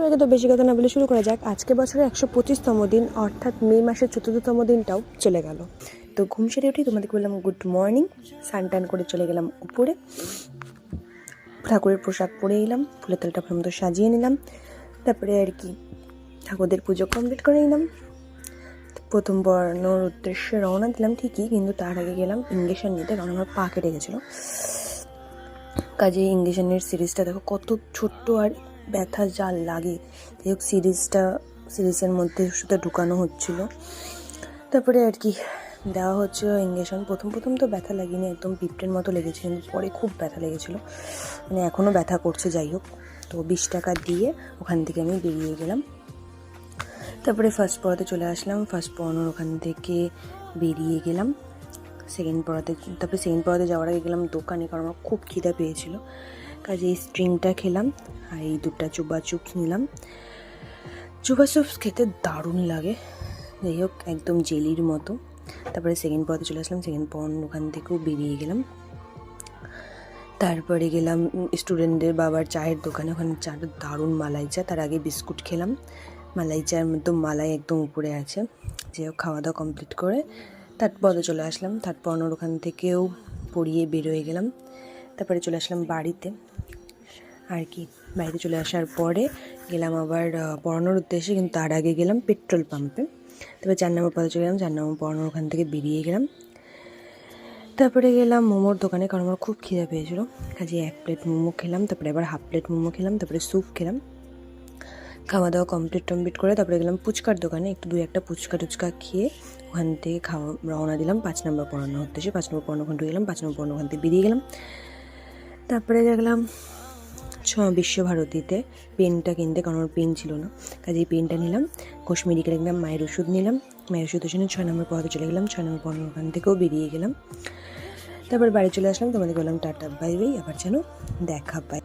আগে তো বেশি কথা না বলে শুরু করা যাক। আজকে বছরের 125তম দিন, অর্থাৎ মে মাসের 14তম দিনটাও চলে গেল। তো ঘুম সেরে উঠি তোমাদের বললাম গুড মর্নিং, স্নান করে চলে গেলাম উপরে, ঠাকুরের পোশাক পরে এলাম, ফুলের তালটা ভালো মতো সাজিয়ে নিলাম, তারপরে আর কি ঠাকুরদের পুজো কমপ্লিট করে নিলাম। প্রথম পড়ানোর উদ্দেশ্যে রওনা দিলাম ঠিকই, কিন্তু তার আগে গেলাম ইঞ্জেকশন নিতে, কারণ আমার পা কেটে গেছিলো। কাজে ইঞ্জেকশনের সিরিজটা দেখো কত ছোট্ট আর ব্যথা যা লাগে। যাই হোক সিরিজের মধ্যে ওষুধটা ঢুকানো হচ্ছিলো, তারপরে আর কি দেওয়া হচ্ছিলো ইঞ্জেকশন। প্রথম তো ব্যথা লাগেনি, একদম পিঁপড়ের মতো লেগেছিল, কিন্তু পরে খুব ব্যথা লেগেছিলো, মানে এখনও ব্যথা করছে। যাই হোক, তো 20 টাকা দিয়ে ওখান থেকে আমি বেরিয়ে গেলাম। তারপরে ফার্স্ট পড়াতে চলে আসলাম, ফার্স্ট পড়ানোর ওখান থেকে বেরিয়ে গেলাম সেকেন্ড পড়াতে। তারপরে সেকেন্ড পড়াতে যাওয়ার আগে গেলাম দোকানে, কারণ আমার খুব খিদা পেয়েছিল। কাজে এই স্ট্রিংটা খেলাম আর এই দুটা চুবা চিপস নিলাম। চুবা চিপস খেতে দারুণ লাগে, যাই হোক একদম জেলির মতো। তারপরে সেকেন্ড পড়াতে চলে আসলাম, সেকেন্ড পড়ানোর ওখান থেকেও বেরিয়ে গেলাম। তারপরে গেলাম স্টুডেন্টদের বাবার চায়ের দোকানে, ওখানে চাটা দারুণ, মালাই চা। তার আগে বিস্কুট খেলাম, মালাই চায়ের মধ্যে মালাই একদম উপরে আছে। যাই হোক খাওয়া দাওয়া কমপ্লিট করে থার্ড পড়াতে চলে আসলাম। থার্ড পড়ানোর ওখান থেকেও পড়িয়ে বেরোয় গেলাম। তারপরে চলে আসলাম বাড়িতে আর কি। বাড়িতে চলে আসার পরে গেলাম আবার পড়ানোর উদ্দেশ্যে, কিন্তু তার আগে গেলাম পেট্রোল পাম্পে। তারপরে 4 নম্বর পড়াতে চলে গেলাম, 4 নম্বর পড়ানোর ওখান থেকে বেরিয়ে গেলাম। তারপরে গেলাম মোমোর দোকানে, কারণ আমার খুব খিদে পেয়েছিলো। কাজে 1 প্লেট মোমো খেলাম, তারপরে আবার হাফ প্লেট মোমো খেলাম, তারপরে স্যুপ খেলাম। খাওয়া দাওয়া কমপ্লিট করে তারপরে গেলাম ফুচকার দোকানে, একটু 2-1টা ফুচকা খেয়ে ওখান থেকে রওনা দিলাম 5 নম্বর পড়ানোর উদ্দেশ্যে। 5 নম্বর পড়ানো ওখান থেকে গেলাম, 5 নম্বর পড়ানো ওখান থেকে বেরিয়ে গেলাম। তারপরে গেলাম বিশ্বভারতীতে পেনটা কিনতে, কারণ আমার পেন ছিল না। কাজে এই পেনটা নিলাম। ঘোষ মেডিকেলে গেলাম, মায়ের ওষুধ নিলাম। মায়ের ওষুধের জন্য 6 নম্বর পড়াতে চলে গেলাম, 6 নম্বর পড়ানোর ওখান থেকেও বেরিয়ে গেলাম। তারপর বাড়ি চলে আসলাম, তোমাদের বললাম টাটা বাই বাই, আবার যেন দেখা পাই।